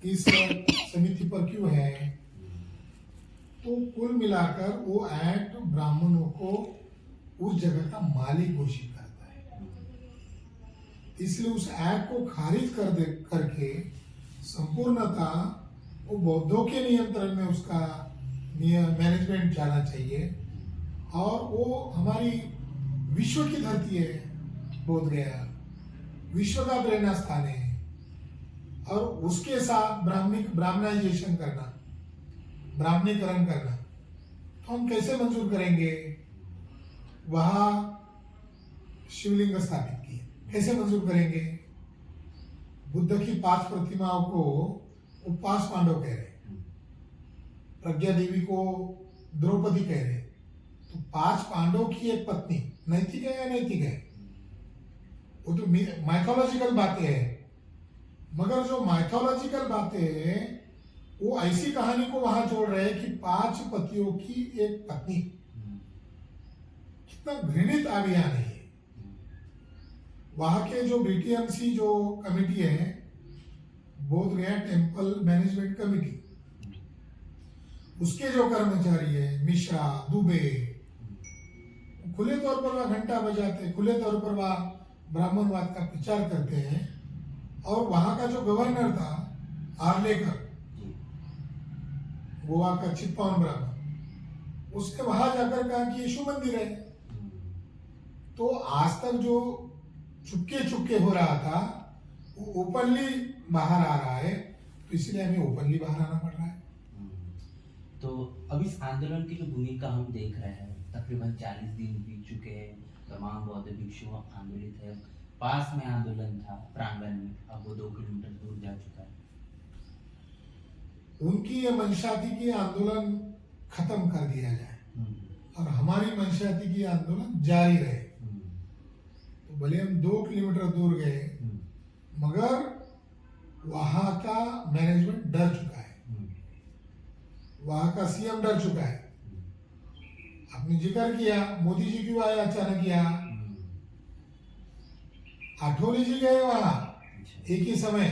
इस समिति पर क्यों है। तो कुल मिलाकर वो एक्ट ब्राह्मणों को उस जगह का मालिक घोषित करता है। इसलिए उस एक्ट को खारिज करके संपूर्णता वो बौद्धों के नियंत्रण में उसका मैनेजमेंट जाना चाहिए। और वो हमारी विश्व की धरती है, बोध गया विश्व का प्रेरणा स्थान है। और उसके साथ ब्राह्मणाइजेशन करना, ब्राह्मणीकरण करना तो हम कैसे मंजूर करेंगे। वहां शिवलिंग स्थापित किए, कैसे मंजूर करेंगे। बुद्ध की 5 प्रतिमाओं को वो 5 पांडव कह रहे, प्रज्ञा देवी को द्रौपदी कह रहे। तो 5 पांडव की एक पत्नी नैतिक है या नैतिक है। वो तो माइथोलॉजिकल बातें हैं, मगर जो माइथोलॉजिकल बातें हैं वो ऐसी कहानी को वहां जोड़ रहे हैं कि 5 पतियों की एक पत्नी। कितना घृणित अभियान है ये। वहां के जो बीटीएमसी जो कमिटी है, बोध गया टेम्पल मैनेजमेंट कमिटी, उसके जो कर्मचारी है मिश्रा, दुबे, खुले तौर पर वह घंटा बजाते, खुले तौर पर वह ब्राह्मणवाद का प्रचार करते हैं। और वहां का जो गवर्नर था आर्लेकर, गोवा का चित्पावन ब्राह्मण, उसने वहां जाकर कहा कि यीशु मंदिर है। तो आज तक जो चुपके चुपके हो रहा था वो ओपनली बाहर आ रहा है। तो इसलिए हमें ओपनली बाहर आना पड़ रहा है। तो अब इस आंदोलन की जो भूमिका हम देख रहे हैं, तकरीबन 40 दिन बीत चुके हैं, तमाम बौद्ध भिक्षु आंदोलित है। पास में आंदोलन था प्रांगण में, अब वो 2 किलोमीटर दूर जा चुका है। उनकी ये मंशा थी कि आंदोलन खत्म कर दिया जाए और हमारी मंशा थी कि आंदोलन जारी रहे। तो भले हम 2 किलोमीटर दूर गए, मगर वहां का मैनेजमेंट डर चुका है, वहां का सीएम डर चुका है। आपने जिक्र किया मोदी जी क्यों आए अचानक यहाँ। आठवले जी गए वहां एक ही समय।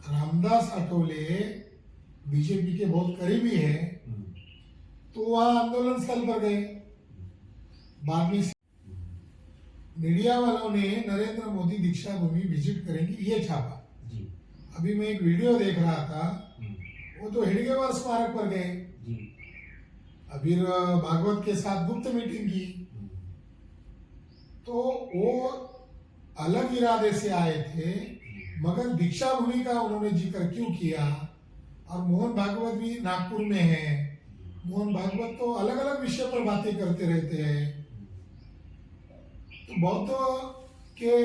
रामदास आठवले बीजेपी के बहुत करीबी है, तो वहां आंदोलन स्थल पर गए। बाद में मीडिया वालों ने नरेंद्र मोदी दीक्षा भूमि विजिट करेंगे ये छापा। अभी मैं एक वीडियो देख रहा था, वो तो हेडगेवार स्मारक पर गए, अभी भागवत के साथ गुप्त मीटिंग की। तो वो अलग इरादे से आए थे, मगर दीक्षा भूमि का उन्होंने जिक्र क्यों किया। और मोहन भागवत भी नागपुर में है। मोहन भागवत तो अलग अलग विषय पर बातें करते रहते हैं। तो बौद्ध के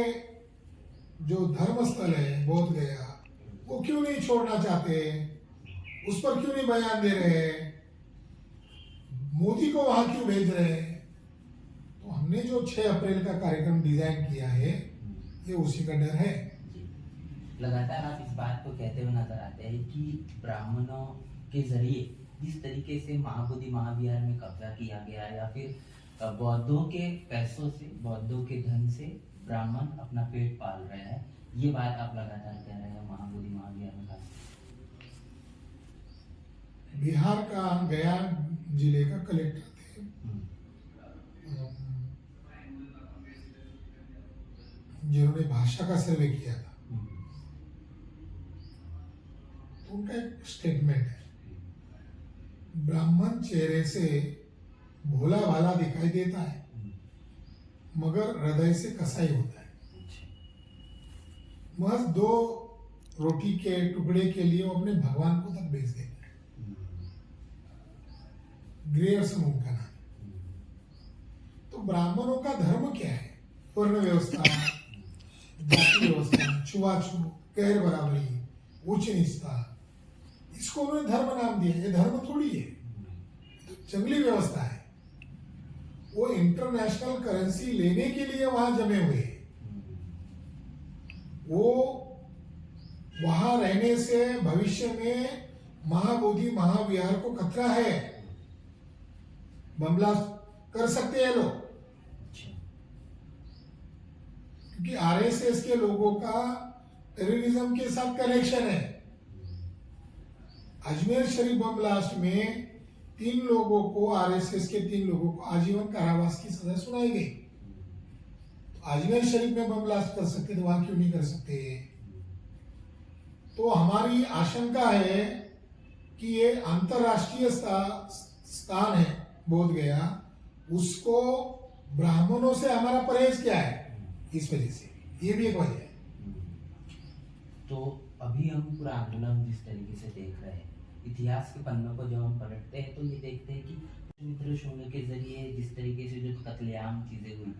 जो धर्म स्थल है बोध गया, वो क्यों नहीं छोड़ना चाहते, उस पर क्यों नहीं बयान दे रहे, मोदी को वहां क्यों भेज रहे हैं। तो हमने जो 6 अप्रैल का कार्यक्रम डिजाइन किया है, ये उसी का डर है। लगातार आप इस बात को कहते हुए नजर आते हैं कि ब्राह्मणों के जरिए जिस तरीके से महाबोधि महाविहार में कब्जा किया गया, या फिर बौद्धों के पैसों से, बौद्धों के धन से ब्राह्मण अपना पेट पाल रहे हैं, ये बात आप लगातार कह रहे हैं महाबोधि महाविहार में। बिहार का गया जिले का कलेक्टर थे, जिन्होंने भाषा का सर्वे किया था। तो उनका एक स्टेटमेंट है, ब्राह्मण चेहरे से भोला भाला दिखाई देता है, मगर हृदय से कसाई होता है। महज 2 रोटी के टुकड़े के लिए वो अपने भगवान को तक बेच देता है। ग्रेयर्सन उनका नाम। तो ब्राह्मणों का धर्म क्या है। वर्ण व्यवस्था, जाति व्यवस्था, छुआछूत, गैर बराबरी, उच्च नीचता, इसको उन्होंने धर्म नाम दिया। ये धर्म थोड़ी है, तो जंगली व्यवस्था है। वो इंटरनेशनल करेंसी लेने के लिए वहां जमे हुए हैं। वो वहां रहने से भविष्य में महाबोधि महाविहार को खतरा है, बमला कर सकते हैं लोग। क्योंकि आरएसएस के लोगों का टेररिज्म के साथ कनेक्शन है। अजमेर शरीफ बम ब्लास्ट में 3 लोगों को, आरएसएस के 3 लोगों को आजीवन कारावास की सजा सुनाई गई। तो अजमेर शरीफ में बम ब्लास्ट कर सकते तो वहां क्यों नहीं कर सकते? तो हमारी आशंका है कि ये अंतरराष्ट्रीय स्थान है बोध गया, उसको ब्राह्मणों से हमारा परहेज क्या है, इस वजह से ये भी एक वजह है। तो अभी हम पूरा आंदोलन जिस तरीके से देख रहे हैं, इतिहास के पन्नों को जब हम पलटते हैं तो ये देखते हैं कि मित्र शुंग के जरिए जिस तरीके से जो कत्लेआम चीजें हुई,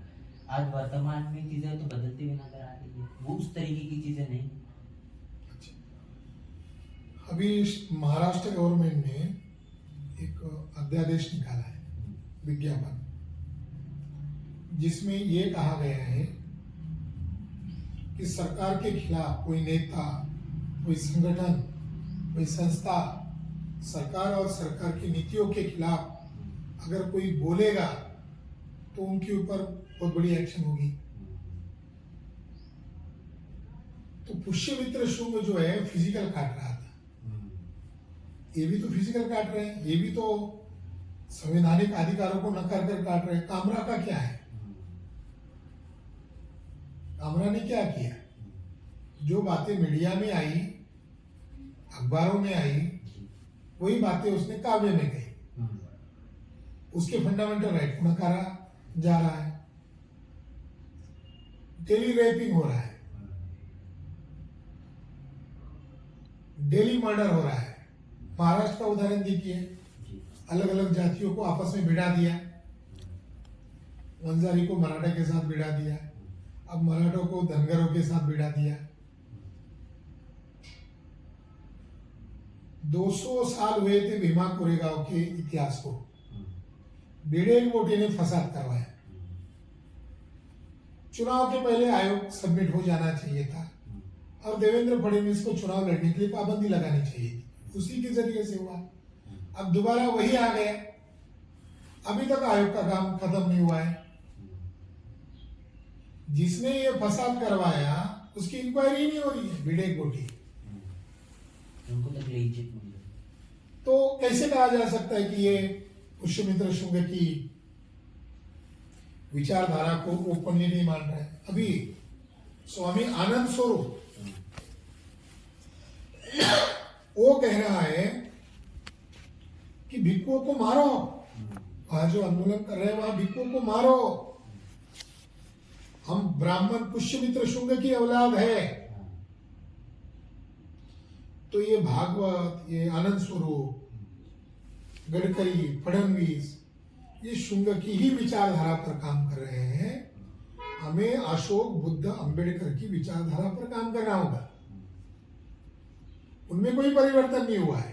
आज वर्तमान में चीजें तो बदलती हुई नजर आ रही है, वो उस तरीके की चीजें नहीं। अभी महाराष्ट्र गवर्नमेंट ने एक अध्यादेश निकाला है, विज्ञापन, जिसमें ये कहा गया है कि सरकार के खिलाफ कोई नेता, कोई संगठन, कोई संस्था सरकार और सरकार की नीतियों के खिलाफ अगर कोई बोलेगा तो उनके ऊपर बहुत बड़ी एक्शन होगी। तो पुष्यमित्र शुंग जो है फिजिकल काट रहा था, ये भी तो फिजिकल काट रहे हैं, ये भी तो संवैधानिक अधिकारों को नकार कर काट रहे हैं। कामरा का क्या है? कामरा ने क्या किया? जो बातें मीडिया में आई, अखबारों में आई, वही बातें उसने काव्य में कही। उसके फंडामेंटल राइट को नकारा जा रहा है। डेली रेपिंग हो रहा है, डेली मर्डर हो रहा है। महाराष्ट्र का उदाहरण देखिए, अलग अलग जातियों को आपस में भिड़ा दिया। वंजारी को मराठा के साथ भिड़ा दिया, अब मराठों को धनगरों के साथ भिड़ा दिया। 200 साल हुए थे भीमा कोरेगांव के इतिहास को, भिड़े मोटे ने फसाद करवाया। चुनाव के पहले आयोग सबमिट हो जाना चाहिए था और देवेंद्र फडणवीस को चुनाव लड़ने के लिए पाबंदी लगानी चाहिए थी, उसी के जरिए से हुआ। अब दोबारा वही आ गया, अभी तक आयोग का काम खत्म नहीं हुआ है। जिसने ये फसाद करवाया उसकी इंक्वायरी नहीं हो रही है, भिड़े गोटी। उनको तो क्लीन चिट मिल गई। तो कैसे कहा जा सकता है कि ये पुष्यमित्र शुंग की विचारधारा को ओपनली नहीं मान रहा है? अभी स्वामी आनंद स्वरूप वो कह रहा है कि भिक्षुओं को मारो, वहां जो आंदोलन कर रहे हैं वहां भिक्षुओं को मारो, हम ब्राह्मण पुष्यमित्र शुंग की औलाद है। तो ये भागवत, ये आनंद स्वरूप, गडकरी, फडणवीस, ये शुंग की ही विचारधारा पर काम कर रहे हैं। हमें अशोक, बुद्ध, अंबेडकर की विचारधारा पर काम करना होगा। उनमें कोई परिवर्तन नहीं हुआ है।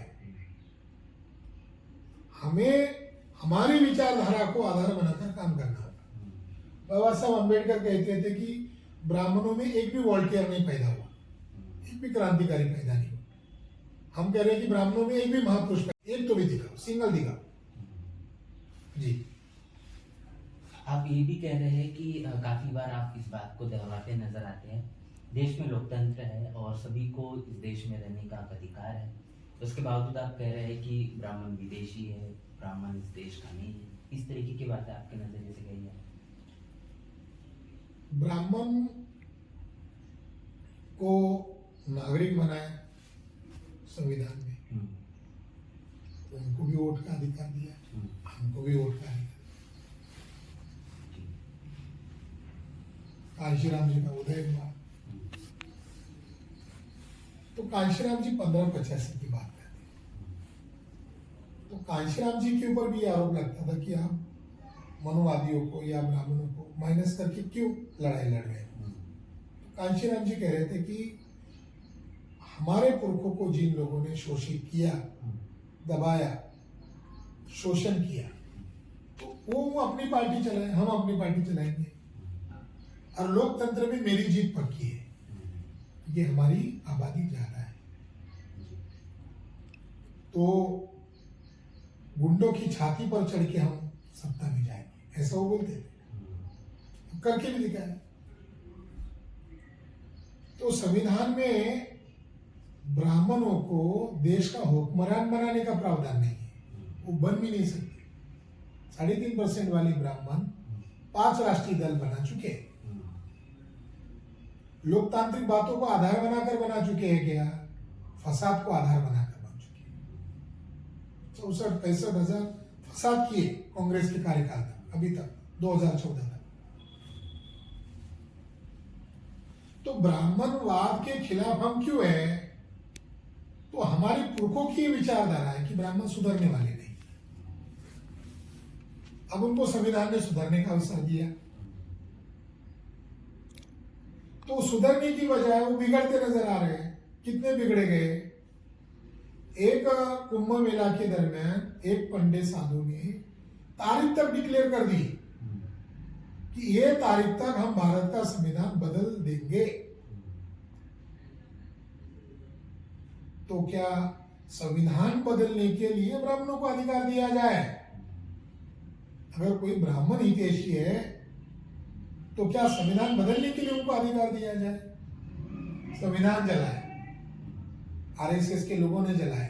हमें हमारी विचारधारा को आधार बनाकर काम करना होगा। बाबा साहब अंबेडकर कहते थे कि ब्राह्मणों में एक भी वॉलंटियर नहीं पैदा हुआ, एक भी क्रांतिकारी पैदा नहीं हुआ। हम कह रहे हैं कि ब्राह्मणों में एक भी महापुरुष, एक तो भी दिखाओ, सिंगल दिखाओ जी। आप ये भी कह रहे हैं कि काफी बार आप इस बात को दोहराते नजर आते हैं, देश में लोकतंत्र है और सभी को इस देश में रहने का अधिकार है, उसके बावजूद आप कह रहे हैं कि ब्राह्मण विदेशी है, ब्राह्मण इस देश का नहीं है। इस तरीके की बातें आपके नजरिए से कही है। ब्राह्मण को नागरिक बनाया संविधान में, तो उनको भी वोट का अधिकार दिया, हमको भी वोट का अधिकार। कांशीराम जी का उदय हुआ, तो कांशीराम जी 1585 की बात करते हैं। तो कांशीराम जी के ऊपर भी आरोप लगता था कि आप मनुवादियों को या ब्राह्मणों को माइनस करके क्यों लड़ाई लड़ रहे हैं। तो कांशीराम जी कह रहे थे कि हमारे पुरखों को जिन लोगों ने शोषित किया, दबाया, शोषण किया, तो वो अपनी पार्टी चलाए, हम अपनी पार्टी चलाएंगे और लोकतंत्र में मेरी जीत पक्की है। ये हमारी आबादी ज्यादा है, तो गुंडों की छाती पर चढ़ के हम सत्ता में जाएंगे, ऐसा वो बोलते थे, करके भी दिखाया। तो संविधान में ब्राह्मणों को देश का हुक्मरान बनाने का प्रावधान नहीं है, वो बन भी नहीं सकते। 3.5% वाली ब्राह्मण 5 राष्ट्रीय दल बना चुके हैं, लोकतांत्रिक बातों को आधार बनाकर बना चुके हैं, क्या फसाद को आधार बनाकर बन चुके हैं। 64-65,000 फसाद किए कांग्रेस के कार्यकाल तक, अभी तक 2014 तक। तो ब्राह्मणवाद के खिलाफ हम क्यों है? तो हमारे पुरखों की विचारधारा है कि ब्राह्मण सुधरने वाले नहीं। अब उनको संविधान ने सुधरने का अवसर दिया, तो सुधरने की बजाय वो बिगड़ते नजर आ रहे हैं। कितने बिगड़े गए? एक कुंभ मेला के दरमियान एक पंडित साधु ने तारीख तक डिक्लेयर कर दी कि ये तारीख तक हम भारत का संविधान बदल देंगे। तो क्या संविधान बदलने के लिए ब्राह्मणों को अधिकार दिया जाए? अगर कोई ब्राह्मण हितैषी है तो क्या संविधान बदलने के लिए उनको अधिकार दिया जाए? संविधान जलाए, आरएसएस के लोगों ने जलाया,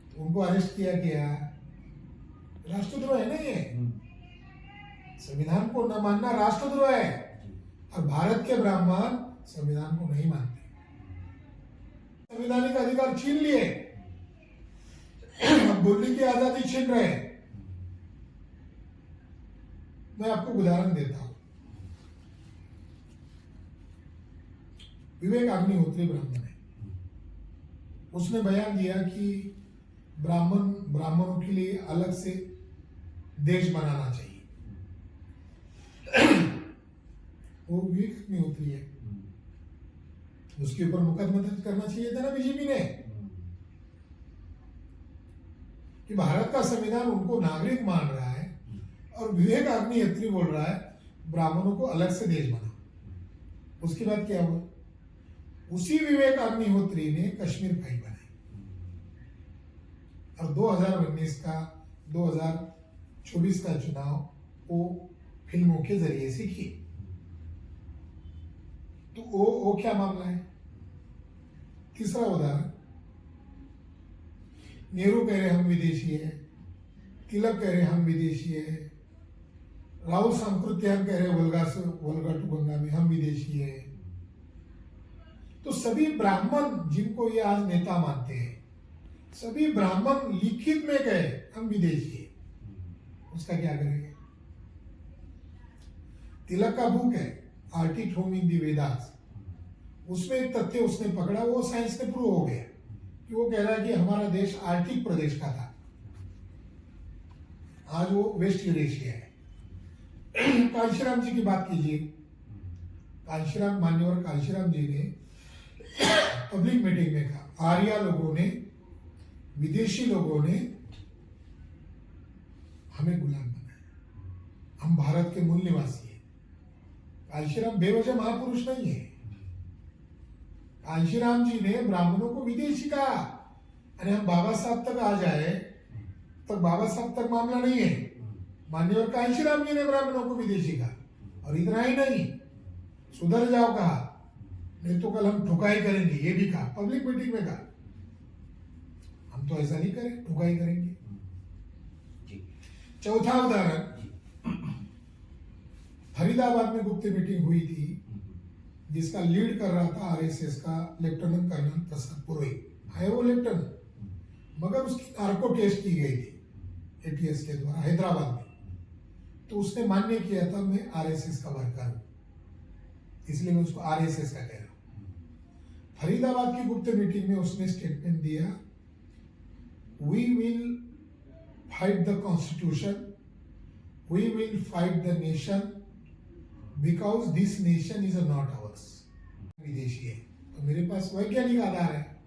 तो उनको अरेस्ट किया गया। राष्ट्रद्रोह है ना ये? संविधान को न मानना राष्ट्रद्रोह है। और भारत के ब्राह्मण संविधान को नहीं मानते, संवैधानिक अधिकार छीन लिए, बोलने की आजादी छीन रहे। मैं आपको उदाहरण देता हूं। विवेक अग्निहोत्री ब्राह्मण है, उसने बयान दिया कि ब्राह्मणों के लिए अलग से देश बनाना चाहिए। वो विवेक अग्निहोत्री है, उसके ऊपर मुकदमा दर्ज करना चाहिए था ना बीजेपी ने, कि भारत का संविधान उनको नागरिक मान रहा है और विवेक अग्निहोत्री बोल रहा है ब्राह्मणों को अलग से देश बना। उसके बाद क्या हुआ? उसी विवेक अग्निहोत्री ने कश्मीर फाइल बनाई और 2024 का चुनाव वो फिल्मों के जरिए से किए। तो वो क्या मामला है? तीसरा उदाहरण, नेहरू कह रहे हम विदेशी है, तिलक कह रहे हम विदेशी है, राहुल सांकृत्यायन कह रहे वोल्गा टू गंगा में हम विदेशी है। तो सभी ब्राह्मण जिनको ये आज नेता मानते हैं, सभी ब्राह्मण लिखित में कहे हम विदेशी है, उसका क्या करेंगे? तिलक का बुक है आर्टिक होम इन दी वेदास, उसमें एक तथ्य उसने पकड़ा, वो साइंस से प्रूव हो गया कि वो कह रहा है कि हमारा देश आर्टिक प्रदेश का था, आज वो वेस्ट यूरेशिया है। कांशीराम जी की बात कीजिए, कांशीराम, मान्यवर कांशीराम जी ने पब्लिक मीटिंग में कहा आर्या लोगों ने, विदेशी लोगों ने हमें गुलाम बनाया, हम भारत के मूल निवासी हैं। कांशीराम बेवजह महापुरुष नहीं है। कांशीराम जी ने ब्राह्मणों को विदेशी कहा। अरे हम बाबा साहब तक आ जाए तो बाबा साहब तक मामला नहीं है, मान्यवर कांशीराम जी ने ब्राह्मणों को विदेशी कहा। और इतना ही नहीं, सुधर जाओ कहा, नहीं तो कल हम ठुकाई करेंगे, ये भी कहा, पब्लिक मीटिंग में कहा। हम तो ऐसा नहीं करें, ठुकाई करेंगे। चौथा उदाहरण, फरीदाबाद में गुप्त मीटिंग हुई थी जिसका लीड कर रहा था आरएसएस का लेफ्टिनेंट कर्नल प्रसाद पुरोहित है, वो लेफ्टिनेंट, मगर उसकी नार्को टेस्ट की गई थी एटीएस के द्वारा हैदराबाद में। तो उसने मान्य किया था मैं आरएसएस का वर्कर हूं, इसलिए मैं उसको आरएसएस का कह रहा हूं। फरीदाबाद की गुप्त मीटिंग में उसने स्टेटमेंट दिया, we will fight the constitution, we will fight the nation because this nation is not ours. विदेशी है तो मेरे पास वैज्ञानिक आधार है,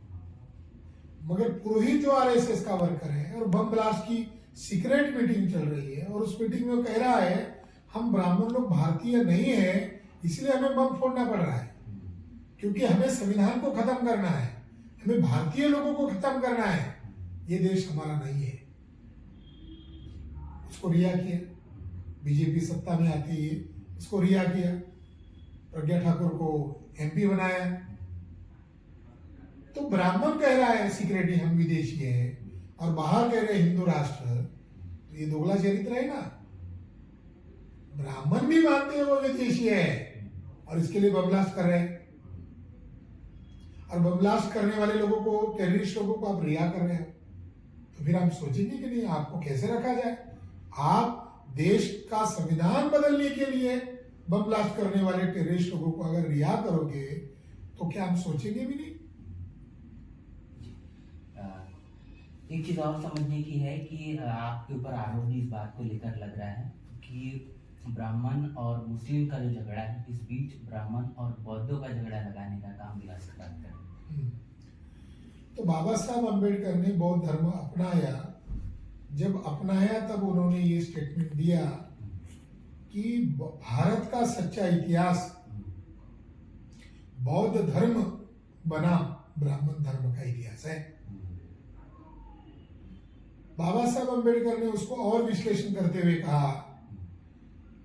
मगर पुरोहित जो आरएसएस का वर्कर है और बम ब्लास्ट की सीक्रेट मीटिंग चल रही है और उस मीटिंग में वो कह रहा है हम ब्राह्मण लोग भारतीय नहीं है इसलिए हमें बम फोड़ना पड़ रहा है, क्योंकि हमें संविधान को खत्म करना है, हमें भारतीय लोगों को खत्म करना है, ये देश हमारा नहीं है। उसको रिहा किया, बीजेपी सत्ता में आती है, उसको रिहा किया, प्रज्ञा ठाकुर को एमपी बनाया। तो ब्राह्मण कह रहा है सीक्रेटली हम विदेशी है और बाहर कह रहे हैं हिंदू राष्ट्र, तो ये दोगला चरित्र है ना। ब्राह्मण भी मानते हैं वो विदेशी है और इसके लिए बम ब्लास्ट कर रहे हैं, और बम ब्लास्ट करने वाले लोगों को, टेररिस्ट लोगों को आप रिहा कर रहे हो। तो फिर हम सोचेंगे कि नहीं, आपको कैसे रखा जाए। आप देश का संविधान बदलने के लिए बम ब्लास्ट करने वाले टेररिस्ट लोगों को अगर रिहा करोगे तो क्या हम सोचेंगे भी नहीं। एक चीज और समझने की है कि आपके ऊपर आरोप भी इस बात को लेकर लग रहा है कि ब्राह्मण और मुस्लिम का जो झगड़ा है, इस बीच ब्राह्मण और बौद्धों का झगड़ा लगाने का काम विलास करते हैं। तो बाबा साहब अम्बेडकर ने बौद्ध धर्म अपनाया। जब अपनाया तब उन्होंने ये स्टेटमेंट दिया कि भारत का सच्चा इतिहास बौद्ध धर्म बनाम ब्राह्मण धर्म का इतिहास है। बाबा साहब अम्बेडकर ने उसको और विश्लेषण करते हुए कहा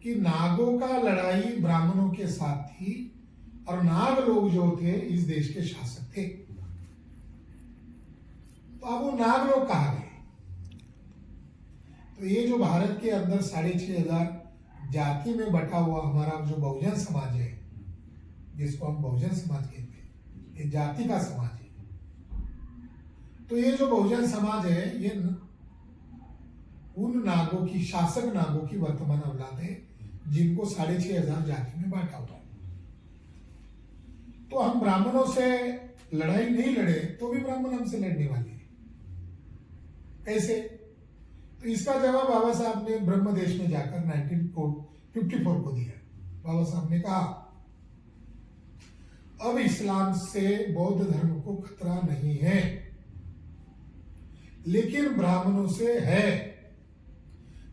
कि नागों का लड़ाई ब्राह्मणों के साथ थी और नाग लोग जो थे इस देश के शासक थे। तो अब वो नाग लोग कहा गए। तो ये जो भारत के अंदर 6,500 जाति में बटा हुआ हमारा जो बहुजन समाज है, जिसको हम बहुजन समाज कहते हैं, ये जाति का समाज है। तो ये जो बहुजन समाज है ये उन नागों की, शासक नागों की वर्तमान औलाद है, जिनको 6,500 जाति में बांटा हुआ है। तो हम ब्राह्मणों से लड़ाई नहीं लड़े तो भी ब्राह्मण हमसे लड़ने वाले हैं। कैसे? तो इसका जवाब बाबा साहब ने ब्रह्म देश में जाकर 1954 को दिया। बाबा साहब ने कहा अब इस्लाम से बौद्ध धर्म को खतरा नहीं है, लेकिन ब्राह्मणों से है।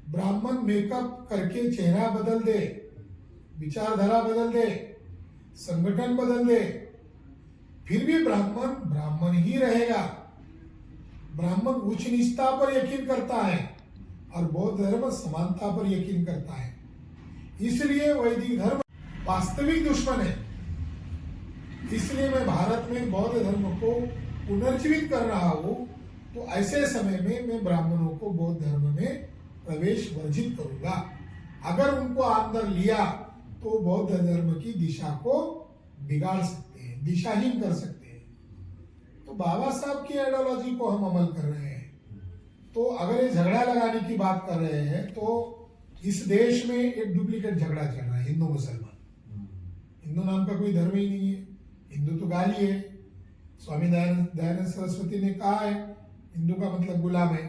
ब्राह्मण मेकअप करके चेहरा बदल दे, विचारधारा बदल दे, संगठन बदल दे, फिर भी ब्राह्मण ब्राह्मण ही रहेगा। ब्राह्मण उच्च नीचता पर यकीन करता है और बौद्ध धर्म समानता पर यकीन करता है। इसलिए वैदिक धर्म वास्तविक दुश्मन है। इसलिए मैं भारत में बौद्ध धर्म को पुनर्जीवित कर रहा हूं। तो ऐसे समय में मैं ब्राह्मणों को बौद्ध धर्म में प्रवेश वर्जित करूंगा। अगर उनको अंदर लिया तो बौद्ध धर्म की दिशा को बिगाड़ सकते हैं, दिशाहीन कर सकते हैं। तो बाबा साहब की आइडियोलॉजी को हम अमल कर रहे हैं। तो अगर ये झगड़ा लगाने की बात कर रहे हैं तो इस देश में एक डुप्लीकेट झगड़ा चल रहा है, हिंदू मुसलमान। हिंदू नाम का कोई धर्म ही नहीं है। हिंदू तो गाली है। स्वामी दयानंद सरस्वती ने कहा है हिंदू का मतलब गुलाम है।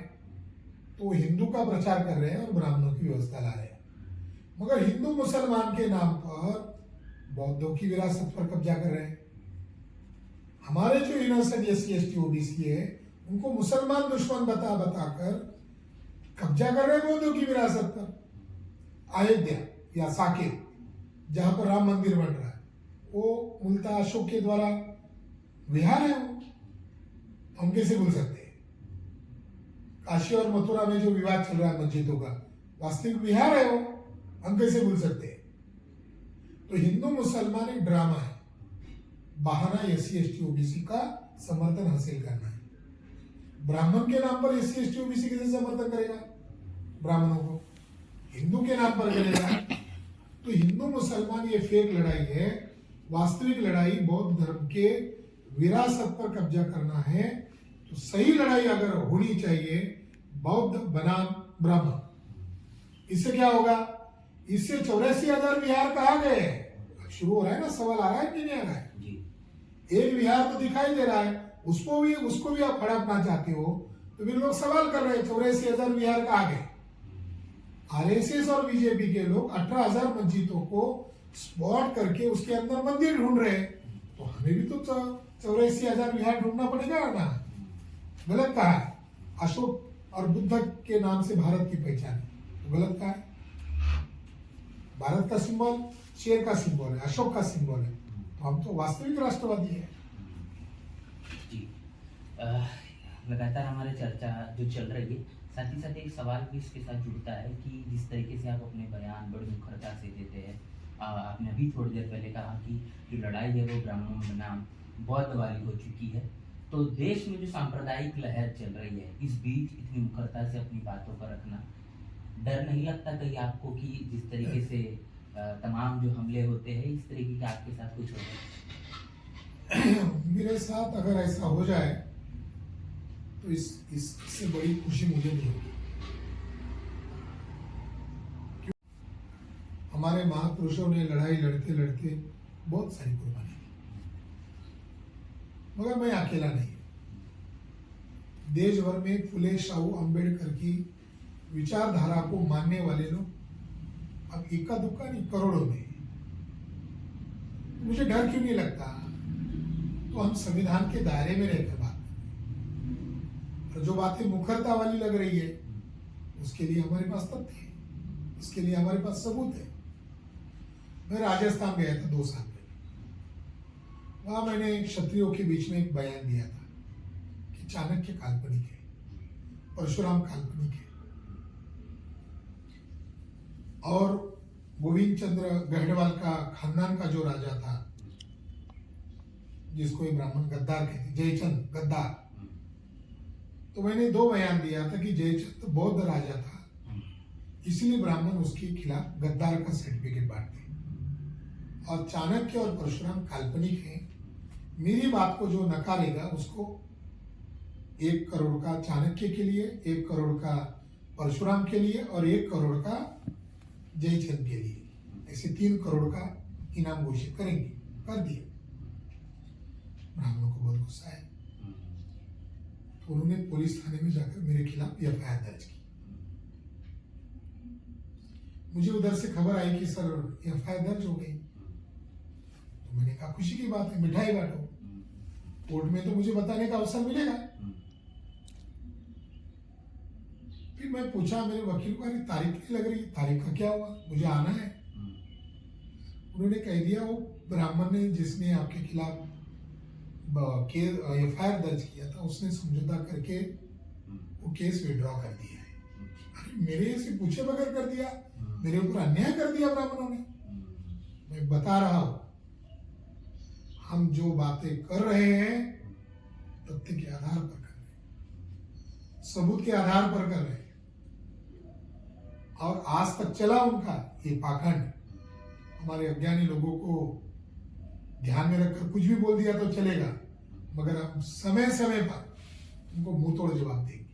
तो हिंदू का प्रचार कर रहे हैं और ब्राह्मणों की व्यवस्था ला रहे हैं। मगर हिंदू मुसलमान के नाम पर बौद्धों की विरासत पर कब्जा कर रहे हैं। हमारे जो इनोसेंट SC ST OBC है उनको मुसलमान दुश्मन बताकर कब्जा कर रहे हैं बौद्धों की विरासत पर। अयोध्या या साकेत जहां पर राम मंदिर बन रहा है, वो मूलतः अशोक के द्वारा विहार है। वो हम कैसे भूल सकते हैं? काशी और मथुरा में जो विवाद चल रहा है मस्जिदों का, वास्तविक विहार है वो, हम कैसे भूल सकते हैं? तो हिंदू मुसलमान एक ड्रामा है, बहाना SC ST OBC का समर्थन हासिल करना है। ब्राह्मण के नाम पर SC ST OBC कैसे समर्थन करेगा? ब्राह्मणों को हिंदू के नाम पर करेगा। तो हिंदू मुसलमान ये फेक लड़ाई है। वास्तविक लड़ाई बौद्ध धर्म के विरासत पर कब्जा करना है। तो सही लड़ाई अगर होनी चाहिए बौद्ध बनाम ब्राह्मण, इससे क्या होगा? इससे 84,000 विहार कहाँ गए? शुरू हो रहा है ना, सवाल आ रहा है कि नहीं आ रहा है? एक विहार तो दिखाई दे रहा है, उसको भी आप हड़पना चाहते हो। तो फिर लोग सवाल कर रहे हैं 84,000 विहार कहाँ गए? RSS और बीजेपी के लोग 18,000 मस्जिदों को स्पॉट करके उसके अंदर मंदिर ढूंढ रहे हैं। तो हमें भी तो 84,000 विहार ढूंढना पड़ेगा ना। गलत कहा है? अशोक और बुद्ध के नाम से भारत की पहचान है, तो गलत कहा है? भारत का सिंबल शेर का सिंबल है, अशोक का सिंबल है। तो हम तो वास्तविक राष्ट्रवादी है। जी, लगातार हमारी चर्चा जो चल रही है, साथ ही साथ एक सवाल भी इसके साथ जुड़ता है कि जिस तरीके से आप अपने बयान बड़ी मुखरता से देते हैं आपने अभी थोड़ी देर पहले कहा कि जो लड़ाई है वो ब्राह्मणों बनाम बौद्ध वाली हो चुकी है, तो देश में जो सांप्रदायिक लहर चल रही है, इस बीच इतनी मुखरता से अपनी बातों को रखना, डर नहीं लगता कहीं आपको कि जिस तरीके से तमाम जो हमले होते हैं इस तरीके के आपके साथ कुछ हो जाए? मेरे साथ अगर ऐसा हो जाए तो इससे बड़ी खुशी मुझे नहीं होगी। हमारे महापुरुषों ने लड़ाई लड़ते लड़ते बहुत सारी कुर्बानी दी, मगर मैं अकेला नहीं। देश भर में फुले शाहू अंबेडकर की विचारधारा को मानने वाले लोग अब इक्का दुक्का नहीं, करोड़ों में। मुझे डर क्यों नहीं लगता? तो हम संविधान के दायरे में रहकर बात कर रहे हैं, और जो बातें मुखरता वाली लग रही है उसके लिए हमारे पास तथ्य है, उसके लिए हमारे पास सबूत है। मैं राजस्थान गया था 2 साल पहले। वहां मैंने क्षत्रियों के बीच में एक बयान दिया था कि चाणक्य काल्पनिक है, परशुराम काल्पनिक है, और गोविंद चंद्र गढ़वाल का खानदान का जो राजा था, जिसको ये ब्राह्मण गद्दार कहते, जयचंद गद्दार। तो मैंने 2 बयान दिया था कि जयचंद बौद्ध राजा था, इसलिए ब्राह्मण उसके खिलाफ गद्दार का सर्टिफिकेट बांटते, और चाणक्य और परशुराम काल्पनिक हैं। मेरी बात को जो नकारेगा उसको 1 करोड़ का चाणक्य के लिए, 1 करोड़ का परशुराम के लिए और 1 करोड़ का जयचंद के लिए, ऐसे 3 करोड़ का इनाम घोषित करेंगे। कर दिया। ब्राह्मणों को बहुत गुस्सा है, तो उन्होंने पुलिस थाने में जाकर मेरे खिलाफ एफआईआर दर्ज की। मुझे उधर से खबर आई कि सर एफआईआर दर्ज हो गई। तो मैंने कहा खुशी की बात है, मिठाई बांटो, कोर्ट में तो मुझे बताने का अवसर मिलेगा। फिर मैं पूछा मेरे वकील को, अरे तारीख नहीं लग रही, तारीख का क्या हुआ, मुझे आना है। उन्होंने कह दिया वो ब्राह्मण ने जिसने आपके खिलाफ एफआईआर दर्ज किया था उसने समझौता करके वो केस विड्रॉ कर दिया है। अरे मेरे से पूछे बगैर कर दिया, मेरे ऊपर अन्याय कर दिया ब्राह्मणों ने। मैं बता रहा हूं, हम जो बातें कर रहे हैं तथ्य के आधार पर कर रहे हैं, सबूत के आधार पर कर रहे हैं, और आज तक चला उनका ये पाखंड। हमारे अज्ञानी लोगों को ध्यान में रखकर कुछ भी बोल दिया तो चलेगा, मगर हम समय समय पर उनको मुंह तोड़ जवाब देंगे।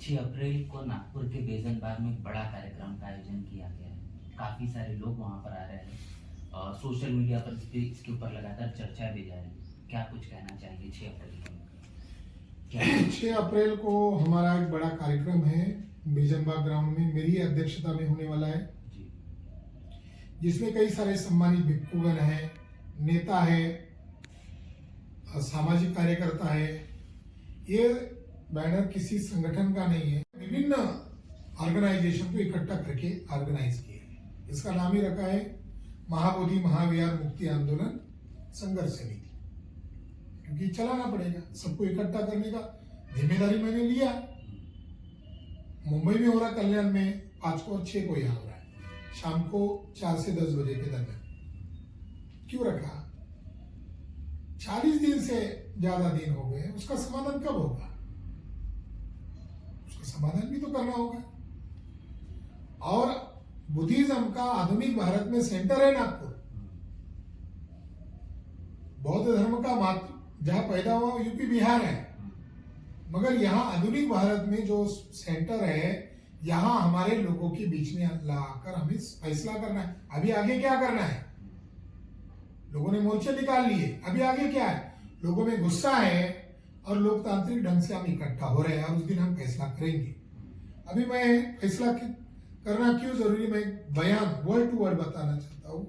6 अप्रैल को नागपुर के बेजन बाग में एक बड़ा कार्यक्रम का आयोजन किया गया है। काफी सारे लोग वहां पर आ रहे हैं और सोशल मीडिया पर इसके ऊपर लगातार चर्चा भी जारी है। क्या कुछ कहना चाहेंगे 6 अप्रैल को? 6 अप्रैल को हमारा एक बड़ा कार्यक्रम है बेजन बाग ग्राउंड में, मेरी अध्यक्षता में होने वाला है, जिसमें कई सारे सम्मानित भिक्षुगण हैं, नेता है, सामाजिक कार्यकर्ता है। ये बैनर किसी संगठन का नहीं है, विभिन्न ऑर्गेनाइजेशन को इकट्ठा करके ऑर्गेनाइज किए हैं। इसका नाम ही रखा है महाबोधि महाविहार मुक्ति आंदोलन संघर्ष समिति, क्योंकि चलाना पड़ेगा, सबको इकट्ठा करने का जिम्मेदारी मैंने लिया। मुंबई में हो रहा, कल्याण में 5 को और 6 को यहाँ हो रहा है, शाम को 4 से 10 बजे के दरमियान। क्यों रखा? 40 दिन से ज्यादा दिन हो गए, उसका समाधान कब होगा? उसका समाधान भी तो करना होगा। और बुद्धिज्म का आधुनिक भारत में सेंटर है नागपुर। बौद्ध धर्म का मात्र जहां पैदा हुआ यूपी बिहार है, मगर यहाँ आधुनिक भारत में जो सेंटर है, यहाँ हमारे लोगों के बीच में लाकर हमें फैसला करना है। अभी आगे क्या करना है? लोगों ने मोर्चे निकाल लिए, अभी आगे क्या है? लोगों में गुस्सा है और लोकतांत्रिक ढंग से हम इकट्ठा हो रहे हैं और उस दिन हम फैसला करेंगे। अभी मैं फैसला करना क्यों जरूरी, मैं बयान वर्ड टू वर्ड बताना चाहता हूँ।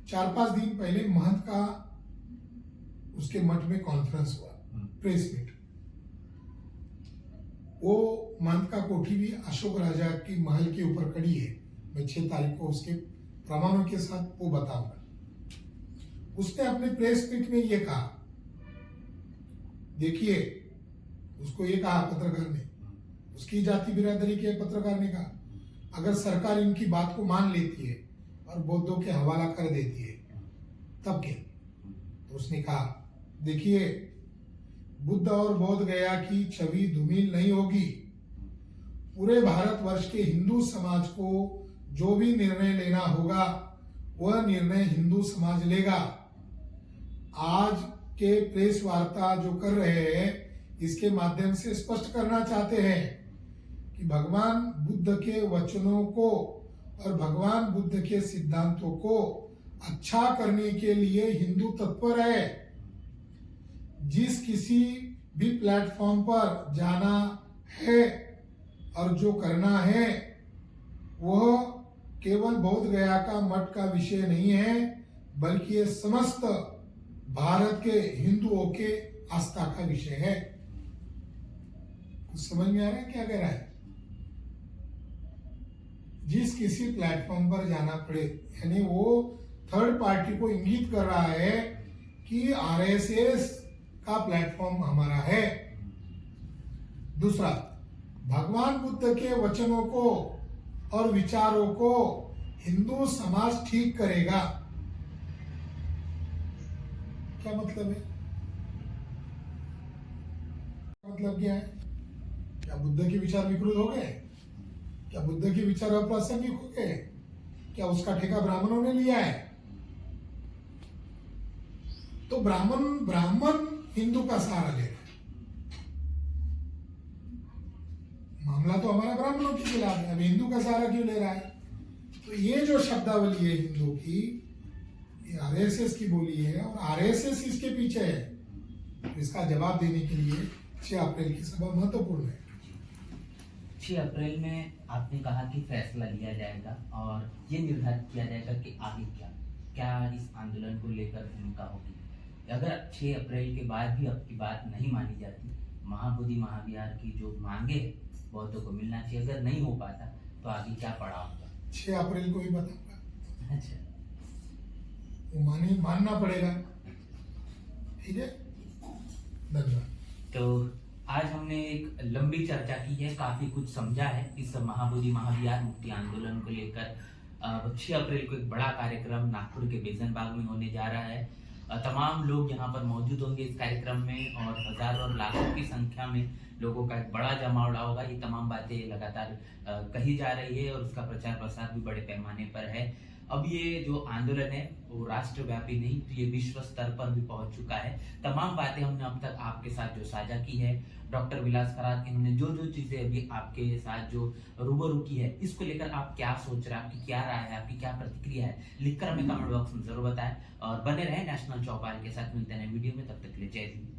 4-5 दिन पहले महंत का उसके मठ में कॉन्फ्रेंस हुआ, प्रेस मीट। वो महंत का कोठी भी अशोक राजा की महल के ऊपर खड़ी है। मैं 6 तारीख को उसके प्रमाणों के साथ वो बताऊंगा। उसने अपने प्रेस मीट में ये कहा, देखिए, उसको ये कहा पत्रकार ने, उसकी जाति बिरादरी के पत्रकार ने कहा, अगर सरकार इनकी बात को मान लेती है, और बौद्धों के हवाला कर देती है, तब क्या? तो उसने कहा, देखिए, बुद्ध और बोध गया की छवि धूमिल नहीं होगी। पूरे भारतवर्ष के हिंदू समाज को जो भी निर्णय लेना होगा वह निर्णय हिंदू समाज लेगा। आज के प्रेस वार्ता जो कर रहे हैं इसके माध्यम से स्पष्ट करना चाहते हैं कि भगवान बुद्ध के वचनों को और भगवान बुद्ध के सिद्धांतों को अच्छा करने के लिए हिंदू तत्पर है। जिस किसी भी प्लेटफॉर्म पर जाना है और जो करना है वह केवल बोध गया का मठ का विषय नहीं है, बल्कि ये समस्त भारत के हिंदुओं के आस्था का विषय है। कुछ समझ में आ रहा है क्या कह रहा है? जिस किसी प्लेटफॉर्म पर जाना पड़े, यानी वो थर्ड पार्टी को इंगित कर रहा है कि आरएसएस का प्लेटफॉर्म हमारा है। दूसरा, भगवान बुद्ध के वचनों को और विचारों को हिंदू समाज ठीक करेगा। क्या मतलब है? मतलब क्या है? क्या बुद्ध के विचार विकृत हो गए? क्या बुद्ध के विचार अप्रासंगिक हो गए? क्या उसका ठेका ब्राह्मणों ने लिया है? तो ब्राह्मण हिंदू का सहारा ले रहा है। मामला तो हमारा ब्राह्मणों के खिलाफ है, अब हिंदू का सहारा क्यों ले रहा है? तो ये जो शब्दावली है हिंदू की, ये आरएसएस की बोली है और आरएसएस इसके पीछे है। तो इसका जवाब देने के लिए 6 अप्रैल की सभा महत्वपूर्ण है। 6 अप्रैल में आपने कहा कि फैसला लिया जाएगा और ये निर्धारित किया जाएगा कि आगे क्या इस आंदोलन को लेकर भूमिका होगी। अगर 6 अप्रैल के बाद भी आपकी बात नहीं मानी जाती, महाबोधि महाविहार की जो मांगे बौद्धों को मिलना चाहिए, अगर नहीं हो पाता तो आगे क्या पड़ा होगा? 6 अप्रैल को ही बताऊंगा। अच्छा, वो मानना पड़ेगा। ठीक है, धन्यवाद। तो आज हमने एक लंबी चर्चा की है, काफी कुछ समझा है इस महाबोधि महाविहार मुक्ति आंदोलन को लेकर। 6 अप्रैल को एक बड़ा कार्यक्रम नागपुर के बेजन बाग में होने जा रहा है। तमाम लोग यहाँ पर मौजूद होंगे इस कार्यक्रम में और हजारों और लाखों की संख्या में लोगों का एक बड़ा जमावड़ा होगा। ये तमाम बातें लगातार कही जा रही है और उसका प्रचार प्रसार भी बड़े पैमाने पर है। अब ये जो आंदोलन है वो राष्ट्रव्यापी नहीं, तो ये विश्व स्तर पर भी पहुंच चुका है। तमाम बातें हमने अब तक आपके साथ जो साझा की है, डॉक्टर विलास खरात इन्होंने जो चीजें अभी आपके साथ जो रूबरू की है, इसको लेकर आप क्या सोच रहे हैं, आपकी क्या राय है, आपकी क्या प्रतिक्रिया है, लिखकर हमें कमेंट बॉक्स में जरूर बताएं और बने रहें नेशनल चौपाल के साथ। मिलते हैं वीडियो में, तब तक के लिए जय हिंद।